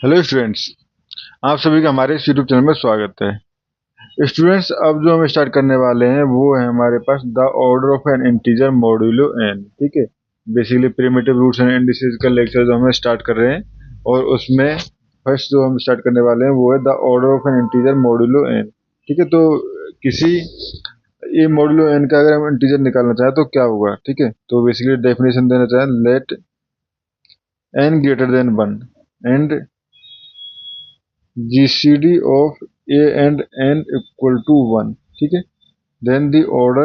Hello students. आप सभी का हमारे इस यूट्यूब चैनल में स्वागत है। स्टूडेंट्स, अब जो हम स्टार्ट करने वाले हैं वो है हमारे पास the order of an integer modulo n. ठीक है, basically primitive roots and indices का लेक्चर जो हम स्टार्ट कर रहे हैं, और उसमें फर्स्ट जो हम स्टार्ट करने वाले हैं वो है the order of an integer modulo n. ठीक है, तो किसी ये मॉड्यूलो एन का अगर हम इंटीजर निकालना चाहें तो क्या होगा। ठीक है, तो बेसिकली डेफिनेशन देना चाहें, let n greater than one and GCD of A and N equal to 1. ठीक है, then the order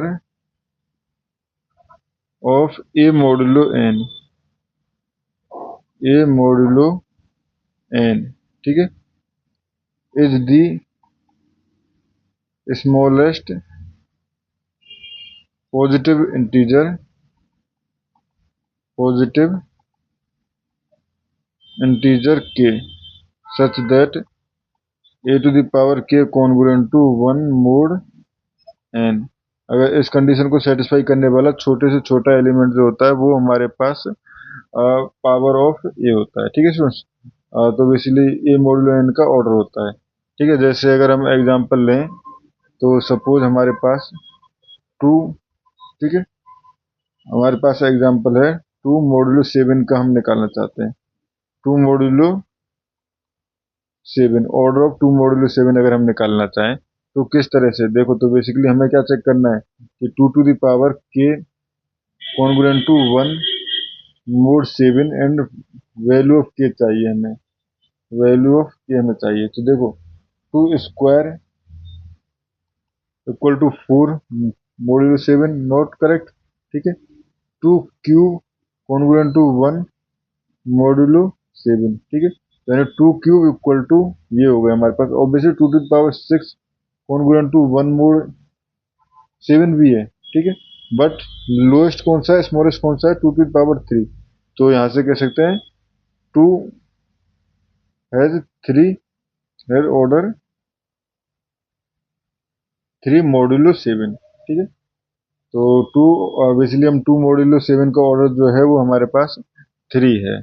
of A modulo n, ठीक है, is the smallest positive integer k such that A to the power k congruent to 1 mod n। अगर इस condition को satisfy करने वाला छोटे से छोटा एलिमेंट जो होता है वो हमारे पास पावर ऑफ ए होता है। ठीक है स्टूडेंट्स, तो बेसिकली ए मॉड्यूलो एन का ऑर्डर होता है। ठीक है, जैसे अगर हम एग्जांपल लें तो सपोज हमारे पास टू, ठीक है, हमारे पास एग्जांपल है टू मॉड्यूलो सेवन का हम निकालना चाहते हैं। Two modulo seven, order of two modulo seven अगर हम निकालना चाहें तो किस तरह से देखो, तो बेसिकली हमें क्या चेक करना है कि two to the power k congruent to one mod seven and value of k चाहिए हमें, वैल्यू ऑफ के हमें चाहिए। तो देखो, two square equal to four modulo seven, not correct. ठीक है, two cube congruent to one modulo seven. ठीक है, यानी टू क्यूब इक्वल टू ये हो गया हमारे पास। Obviously two to power six congruent to one mod seven भी है। ठीक है, बट लोएस्ट कौन सा है, स्मॉलेस्ट कौन सा है, टू टू पावर थ्री। तो यहाँ से कह सकते हैं two has three, has order three modulo seven. ठीक है, तो टू बेसिकली हम टू मॉड्यूलो सेवन का ऑर्डर जो है वो हमारे पास थ्री है।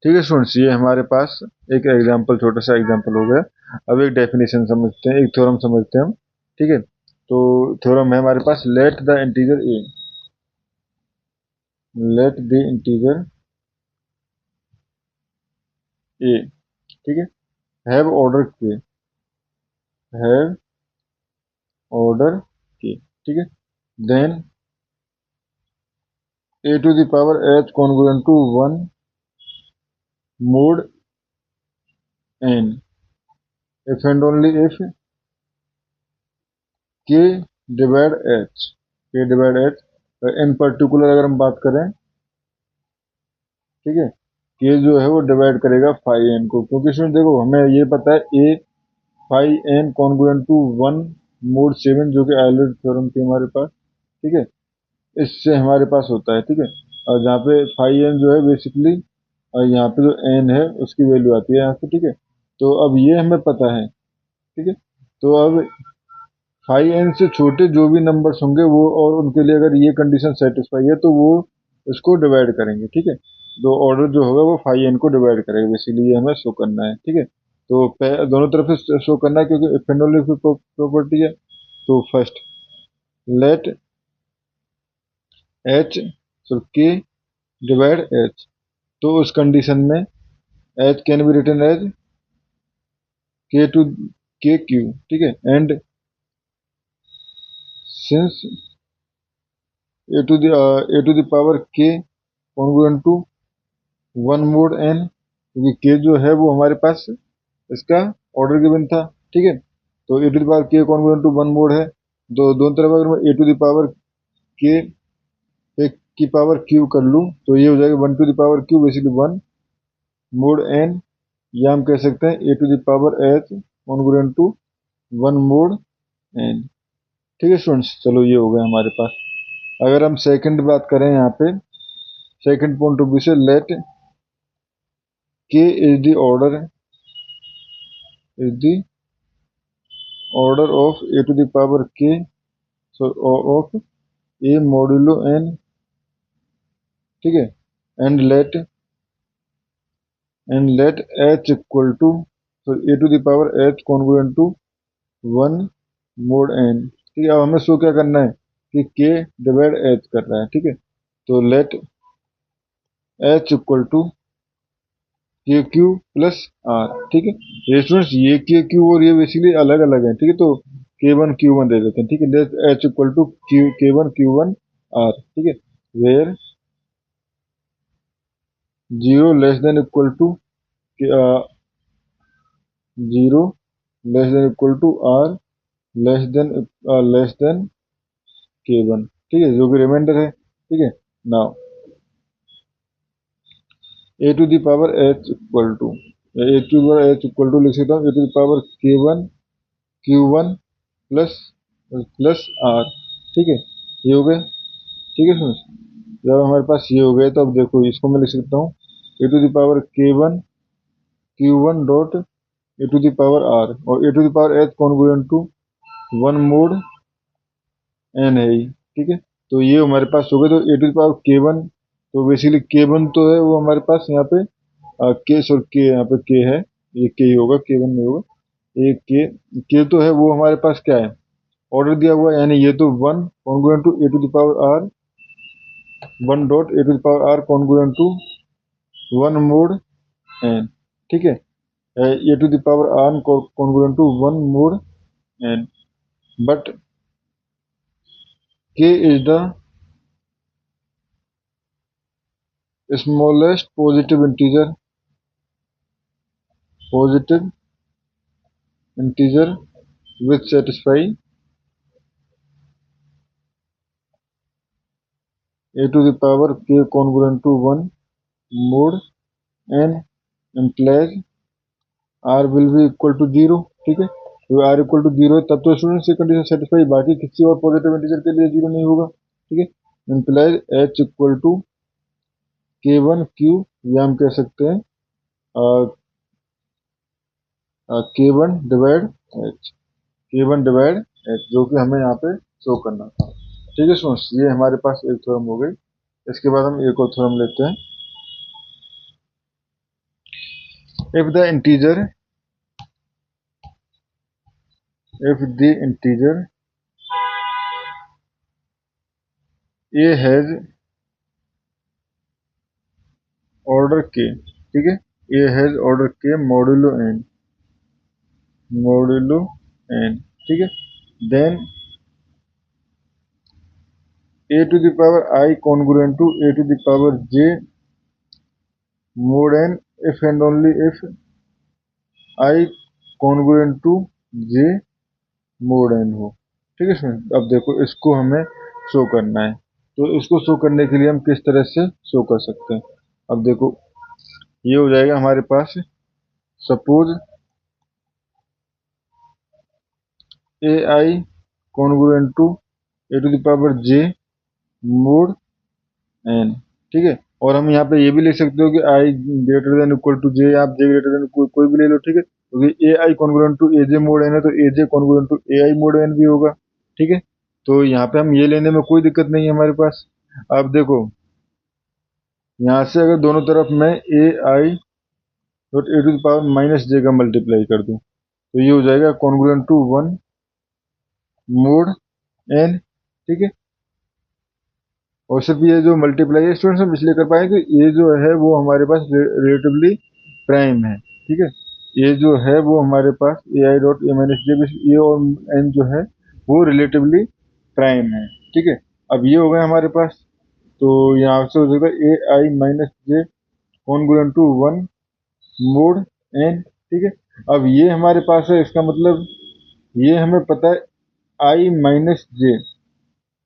ठीक है स्टूडेंट्स, ये हमारे पास एक एग्जांपल, छोटा सा एग्जांपल हो गया। अब एक डेफिनेशन समझते हैं, एक थ्योरम समझते हैं हम। ठीक है, तो थ्योरम है हमारे पास, let the integer a, let the integer a, ठीक है, have order k, have order k. ठीक है, then a to the power h congruent to one mod n, if and only if k divide h, k divide h. In particular अगर हम बात करें, ठीक है, के जो है वो डिवाइड करेगा फाइव एन को, क्योंकि इसमें देखो हमें ये पता है a five n congruent to one mod seven, जो कि आयलर थ्योरम थी हमारे पास। ठीक है, इससे हमारे पास होता है। ठीक है, और जहाँ पे फाइव एन जो है बेसिकली, और यहाँ पे जो एन है उसकी वैल्यू आती है यहाँ पे। ठीक है, तो अब ये हमें पता है। ठीक है, तो अब फाइव एन से छोटे जो भी नंबर्स होंगे वो, और उनके लिए अगर ये कंडीशन सेटिस्फाई है तो वो इसको डिवाइड करेंगे। ठीक है, तो ऑर्डर जो होगा वो फाइव एन को डिवाइड करेगा, इसीलिए ये हमें शो करना है। ठीक है, तो दोनों तरफ से शो करना है क्योंकि if and only if property है। तो फर्स्ट लेट एच, सो के डिवाइड एच, तो उस कंडीशन में h can be written as k to k q. ठीक है, and since a to the power k congruent to one mod n, क्योंकि के जो है वो हमारे पास इसका ऑर्डर गिवन था। ठीक है, तो a to the power k congruent to one mode है, तो दोनों तरफ अगर मैं ए टू द पावर के की पावर क्यू कर लूँ तो ये हो जाएगा one to the power q, basically one mod n, या हम कह सकते हैं a to the power h congruent to one mod n. ठीक है स्टूडेंट्स, चलो ये हो गया हमारे पास। अगर हम सेकंड बात करें यहाँ पे, सेकंड पॉइंट ऑफ व्यू से, let k is the order, is the order of a to the power k, so of a modulo n. ठीक है, and let and let h equal to a to the power h congruent to 1 mod n। ठीक है, अब हमें show क्या करना है कि k डिवाइड h कर रहा है। ठीक है, तो late h equal to k Q plus r. ठीक है, ये स्टूडेंट्स ये के क्यू और ये बेसिकली अलग अलग है। ठीक है, तो K1 Q1 दे देते हैं। ठीक है, let h equal to K1 Q1 r. ठीक है, where 0 less than equal to 0 less than equal to r less than K1। ठीक है, जो कि रिमाइंडर है। ठीक है, now a to the power h equal to लिख सकता हूँ a to the power K1 Q1 plus plus r. ठीक है, ये हो गया। ठीक है सुनो, जब हमारे पास ये हो गया तो अब देखो इसको मैं लिख सकता हूँ a to the power K1 Q1 dot a to the power r, और a to the power h congruent to 1 mod n है ही। ठीक है, तो ये हमारे पास हो गया। तो a to the power K1, तो बेसिकली K1 तो है वो हमारे पास यहाँ पे के यहाँ पे के है, ये के ही होगा, K1 में होगा। ये के तो है वो हमारे पास क्या है, ऑर्डर दिया हुआ है, यानी ये तो 1 congruent to a to the power r 1 dot a to the power r congruent to 1 mod n. ठीक है, a to the power r congruent to 1 mod n, but k is the smallest positive integer which satisfy a to the power k congruent to 1 mod n implies r will be equal to 0। ठीक है, तो r equal to 0 है तब तो students ये condition satisfy, बाकी किसी और पॉजिटिव इंटीजर के लिए 0 नहीं होगा। ठीक है, implies h equal to K1 Q, या हम कह सकते हैं K1 डिवाइड h, जो कि हमें यहाँ पे शो करना था। ठीक है स्टूडेंट्स, ये हमारे पास एक थ्योरम हो गई। इसके बाद हम एक और थ्योरम लेते हैं। If the integer a has order k। ठीक है, a has order k modulo n। ठीक है, then a to the power I congruent to a to the power j mod n if and only if I congruent to j mod n हो। ठीक है student, अब देखो इसको हमें show करना है, तो इसको शो करने के लिए हम किस तरह से शो कर सकते हैं। अब देखो ये हो जाएगा हमारे पास, suppose a i congruent to a to the power j mod n। ठीक है, और हम यहाँ पे ये भी लिख सकते हो कि i greater than equal to j, आप j ग्रेटर देन कोई भी ले लो। ठीक है, क्योंकि a i congruent to a j mod n है तो a j congruent to a i mod n भी होगा। ठीक है, तो यहाँ पे हम ये लेने में कोई दिक्कत नहीं है हमारे पास। अब देखो यहाँ से अगर दोनों तरफ मैं a i dot a to the power minus j का मल्टीप्लाई कर दूं तो ये हो जाएगा कॉन्ग्रुएंट टू 1 मोड n। ठीक है, और सिर्फ ये जो मल्टीप्लाई है स्टूडेंट्स हम इसलिए कर पाए कि ये जो है वो हमारे पास रिलेटिवली प्राइम है। ठीक है, ये जो है वो हमारे पास ए आई डॉट ए माइनस जे, ये और n जो है वो रिलेटिवली प्राइम है। ठीक है, अब ये हो गया हमारे पास, तो यहाँ से हो जाएगा a i minus j congruent to 1 mod n। ठीक है, अब ये हमारे पास है, इसका मतलब ये हमें पता है i माइनस जे,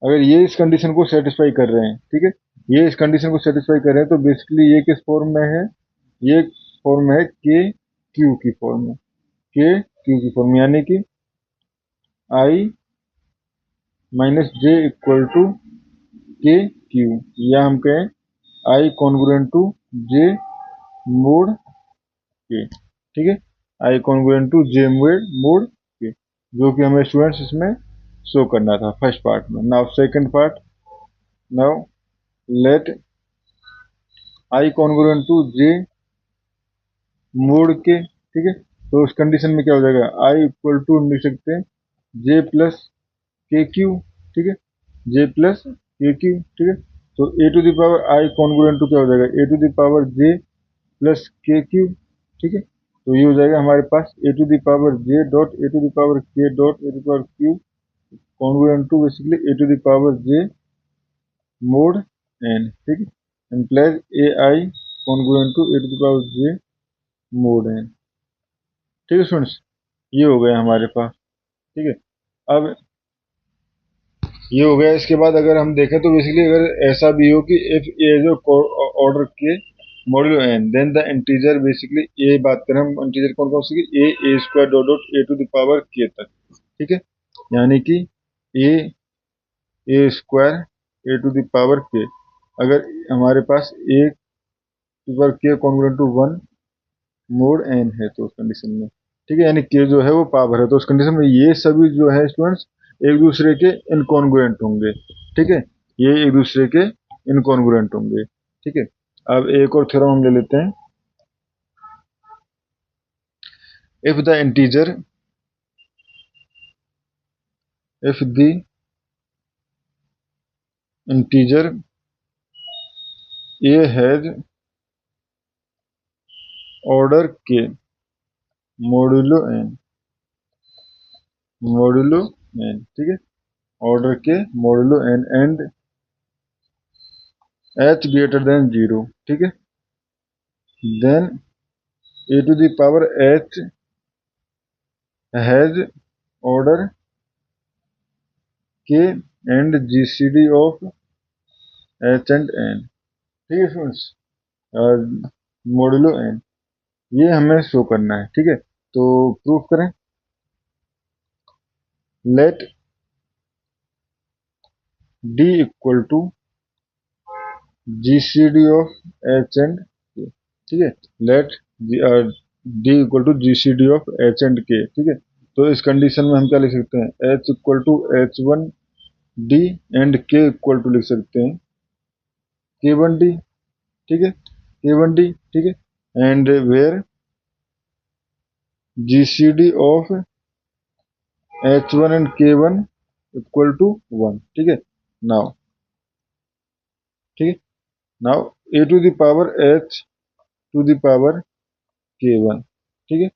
अगर ये इस कंडीशन को सेटिस्फाई कर रहे हैं। ठीक है, ये इस कंडीशन को सेटिस्फाई कर रहे हैं तो बेसिकली ये किस फॉर्म में है, ये फॉर्म है के क्यू की फॉर्म में, यानी कि i minus j equal to k q, या हम कहें i congruent to j mod k. ठीक है, i congruent to j mod k, जो कि हमें स्टूडेंट्स इसमें शो करना था फर्स्ट पार्ट में। Now second part, now let i congruent to j mod k, ठीक है। तो उस कंडीशन में क्या हो जाएगा, आई इक्वल टू लिख सकते हैं जे प्लस के क्यू, ठीक है, जे प्लस के क्यू, ठीक है। तो a to the power i congruent to क्या हो जाएगा, a to the power j plus k q, ठीक है। तो ये हो जाएगा हमारे पास a to the power j dot a to the power k dot a to the power q congruent to basically a to the power j mod n, ठीक है, implies a i congruent to a to the power j mod n, ठीक है students. ये हो गया हमारे पास, ठीक है। अब ये हो गया। इसके बाद अगर हम देखें तो बेसिकली अगर ऐसा भी हो कि इफ ए जो order k modulo n then the integer basically a बात करें हम इंटीजर कौन कौन सी a square dot dot a to the power k तक, ठीक है। यानी कि a square a to the power k, अगर हमारे पास a to power k congruent to 1 mod n है तो उस कंडीशन में, ठीक है, यानी के जो है वो पावर है, तो उस कंडीशन में ये सभी जो है स्टूडेंट्स एक दूसरे के इनकॉन्ग्रुएंट होंगे, ठीक है। ये एक दूसरे के इनकॉन्ग्रुएंट होंगे, ठीक है। अब एक और थ्योरम हम ले लेते हैं। If the integer if the integer a has order k modulo n, ठीक है, order k modulo n and h greater than 0, ठीक है, then a to the power h has order k and GCD of h and n, ठीक है students, modulo N, ये हमें show करना है, ठीक है। तो प्रूफ करें, let d equal to GCD of h and k, ठीक है, let d equal to GCD of h and k, ठीक है। तो इस कंडीशन में हम क्या लिख सकते हैं, h equal to h one d and k equal to लिख सकते हैं के वन डी, ठीक है, के वन डी, ठीक है, and where GCD of h one and k one equal to 1, ठीक है। नाउ, ठीक है, now a to the power h to the power k one, ठीक है,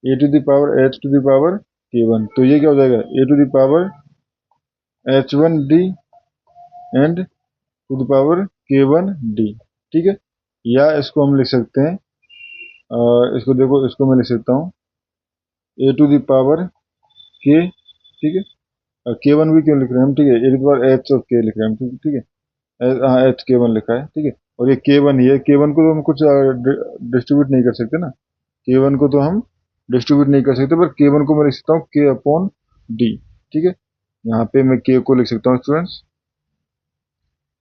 a to the power h to the power k one, तो ये क्या हो जाएगा, a to the power h one d and to the power k one d, ठीक है। या इसको हम लिख सकते हैं, इसको देखो, इसको मैं लिख सकता हूँ ए टू द पावर के, ठीक है, के वन भी क्यों लिख रहे हैं हम, ठीक है, a to the power H और के लिख रहे हैं हम, ठीक है, एच के वन लिखा है, ठीक है। और ये के वन ही है, के वन को तो हम कुछ डिस्ट्रीब्यूट नहीं कर सकते ना, के वन को तो हम डिस्ट्रीब्यूट नहीं कर सकते, पर के वन को मैं लिख सकता हूँ के अपॉन डी, ठीक है। यहाँ पे मैं के को लिख सकता हूँ स्टूडेंट्स,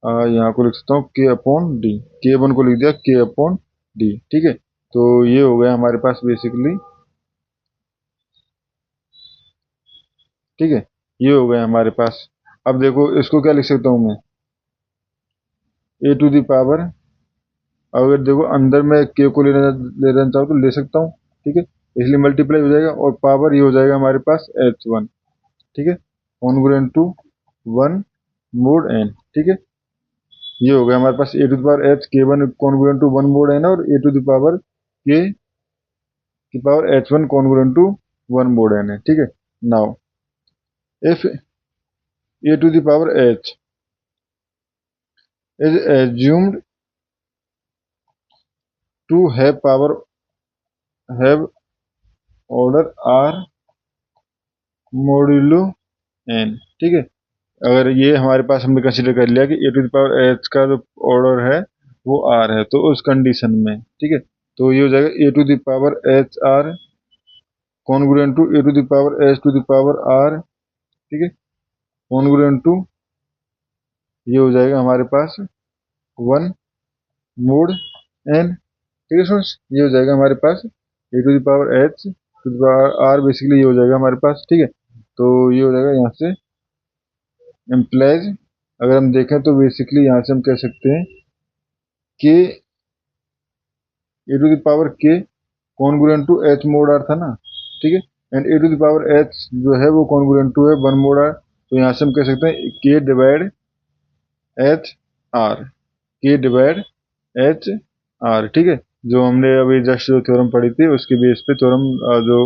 यहाँ को लिख सकता हूँ के अपॉन डी, के वन को लिख दिया के अपॉन डी, ठीक है। तो ये हो गया हमारे पास बेसिकली, ठीक है, ये हो गया हमारे पास। अब देखो इसको क्या लिख सकता हूँ मैं, ए टू द पावर, अगर देखो अंदर में के को ले लेना चाहूँ तो ले सकता हूँ, ठीक है, इसलिए मल्टीप्लाई हो जाएगा और पावर ये हो जाएगा हमारे पास एच वन, ठीक है, कॉन्ग्रुएंट टू 1 मोड एन, ठीक है। ये हो गया हमारे पास a to the power h k one congruent to 1 mod n और a to the power k की power h one congruent to 1 mod n है, ठीक है। Now if a to the power h is assumed to have order r modulo n, ठीक है। अगर ये हमारे पास हमने कंसीडर कर लिया कि a to the power H का जो ऑर्डर है वो आर है, तो उस कंडीशन में, ठीक है, तो ये हो जाएगा a to the power h r congruent to a to the power h to the power r, ठीक है, कॉन्ग्रुएंट टू, ये हो जाएगा हमारे पास 1 मोड एन, ठीक है स्टूडेंट्स, ये हो जाएगा हमारे पास a to the power h to the power r, basically ये हो जाएगा हमारे पास, ठीक है। तो ये हो जाएगा यहाँ से एम्प्लाइज, अगर हम देखें तो बेसिकली यहाँ से हम कह सकते हैं कि a to the power k congruent to h mod r था ना, ठीक है। And a to the power h जो है वो कॉन्ग्रुएंट टू है 1 मोड आर, तो यहाँ से हम कह सकते हैं के डिवाइड एच आर, के डिवाइड एच आर, ठीक है। जो हमने अभी जस्ट जो थ्योरम पढ़ी थी उसके बेस पे थ्योरम जो,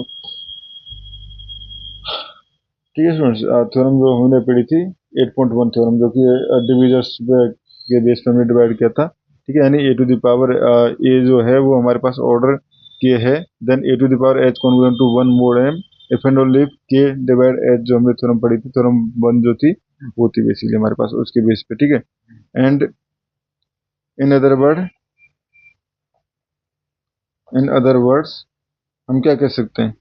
ठीक है स्टूडेंट्स, थ्योरम जो हमने पढ़ी थी 8.1 थ्योरम, जो कि डिविजर्स के बेस पे हमने डिवाइड किया था, ठीक है। यानी a to the power a जो है वो हमारे पास ऑर्डर के है, then a to the power h congruent to 1 mod m if and only if k divide h, जो हमने थ्योरम पढ़ी थी, थ्योरम 1 जो थी वो थी बेसिकली हमारे पास उसके बेस पे, ठीक है। And in other word, in other words हम क्या कह सकते हैं,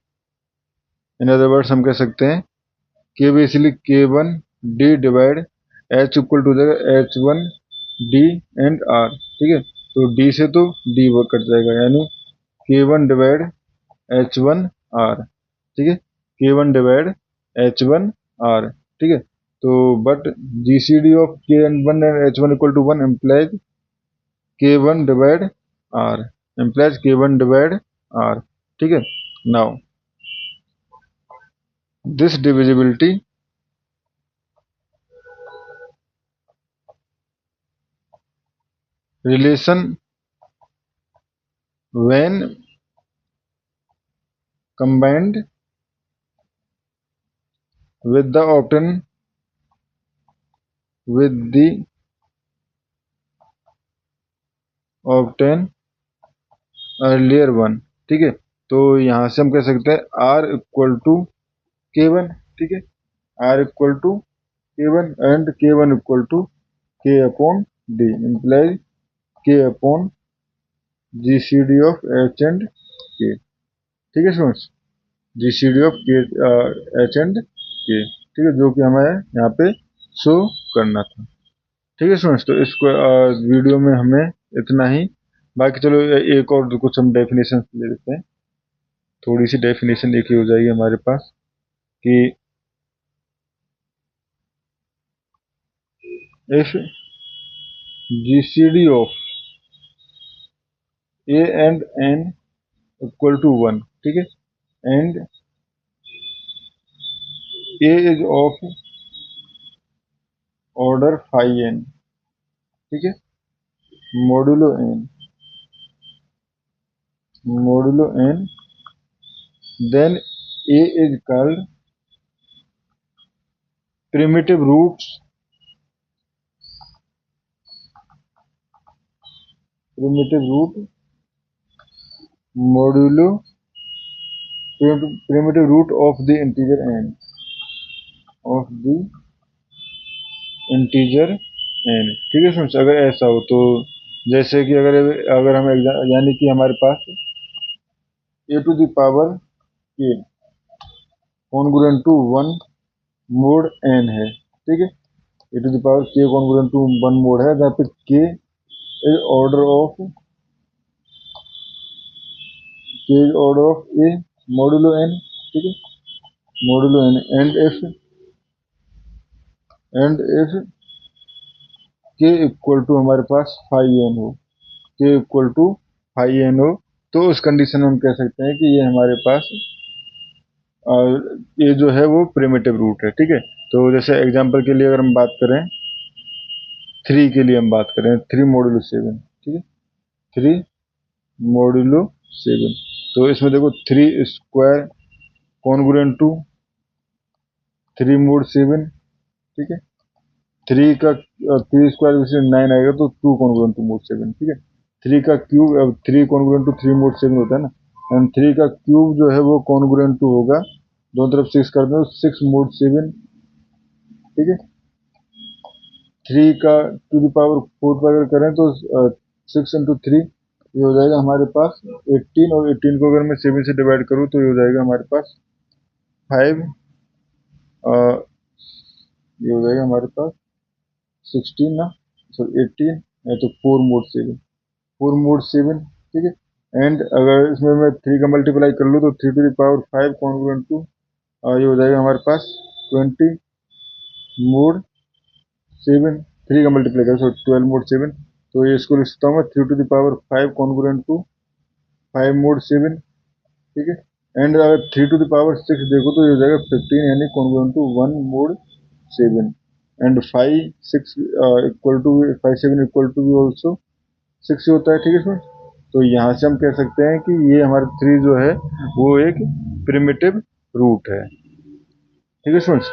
इन अदर वर्ड्स हम कह सकते हैं के basically k one d divide h equal to जाएगा h one d and r, ठीक है। तो डी से तो डी वर्क कट जाएगा, यानी k one divide h one r, ठीक है, k one divide h one r, ठीक है। तो but G C D of k and one and h one equal to one implies k one divide r, implies k one divide r, ठीक है। Now this divisibility relation when combined with the obtain earlier one, ठीक है। तो यहां से हम कह सकते हैं r equal to k one, ठीक है, r equal to k one and k one equal to k upon d, implies k upon G C D of h and k, ठीक है students, G C D of k h and k, ठीक है, जो कि हमें यहाँ पे show करना था, ठीक है स्टूडेंट्स। तो इसको वीडियो में हमें इतना ही, बाकी चलो एक और कुछ हम डेफिनेशन ले लेते हैं, थोड़ी सी डेफिनेशन एक ही हो जाएगी हमारे पास कि if GCD of a and n equal to one, ठीक है, and a is of order phi n, ठीक है, modulo n, then a is called primitive root modulo primitive root of the integer n, of the integer n, ठीक है friends. अगर ऐसा हो तो जैसे कि अगर हम यानी कि हमारे पास a to the power k congruent to 1 mod n है, ठीक है, a to the power k congruent to 1 mode है, जहाँ पे के is order of A modulo n, ठीक है, मोडुलो n, एंड इफ के इक्वल टू हमारे पास फाई एन हो, के इक्वल टू फाई एन हो, तो उस कंडीशन में हम कह सकते हैं कि ये हमारे पास ये जो है वो प्रिमिटिव रूट है, ठीक है। तो जैसे एग्जांपल के लिए अगर हम बात करें 3 के लिए, हम बात करें 3 मोडुलो 7, ठीक है, 3 मोडुलो 7, तो इसमें देखो 3 स्क्वायर कॉन्ग्रुएंट टू 3 मोड 7, ठीक है, 3 का 3 स्क्वायर से 9 आएगा, तो 2 कॉन्ग्रुएंट टू मोड 7, ठीक है, 3 का क्यूब, अब 3 कॉन्ग्रुएंट टू 3 मोड 7 होता है ना, एंड 3 का क्यूब जो है वो कॉन्ग्रुएंट टू होगा, दोनों तरफ 6 कर दो, 6 मोड 7, ठीक है, 3 का टू द पावर 4 पर अगर करें तो 6 इंटू 3 ये हो जाएगा हमारे पास 18, और 18 को अगर मैं 7 से डिवाइड करूँ तो ये हो जाएगा हमारे पास 5, ये हो जाएगा हमारे पास 16 ना, सॉरी 18, या तो 4 मोड 7, 4 मोड 7, ठीक है। एंड अगर इसमें मैं 3 का मल्टीप्लाई कर लूँ तो 3 to the power 5 congruent to ये हो जाएगा हमारे पास 20 मोड 7, 3 का मल्टीप्लाई कर, सो 12 मोड 7, तो ये इसको लिखता हूँ मैं 3 to the power 5 congruent to 5 mod 7, ठीक है। एंड अगर 3 to the power 6 देखो तो ये हो जाएगा 15 यानी congruent to 1 mod 7 and 5 7 equal to भी ऑल्सो 6 होता है, ठीक है स्टूडेंट। तो यहाँ से हम कह सकते हैं कि ये हमारा 3 जो है वो एक प्रिमिटिव रूट है, ठीक है स्टूडेंट्स।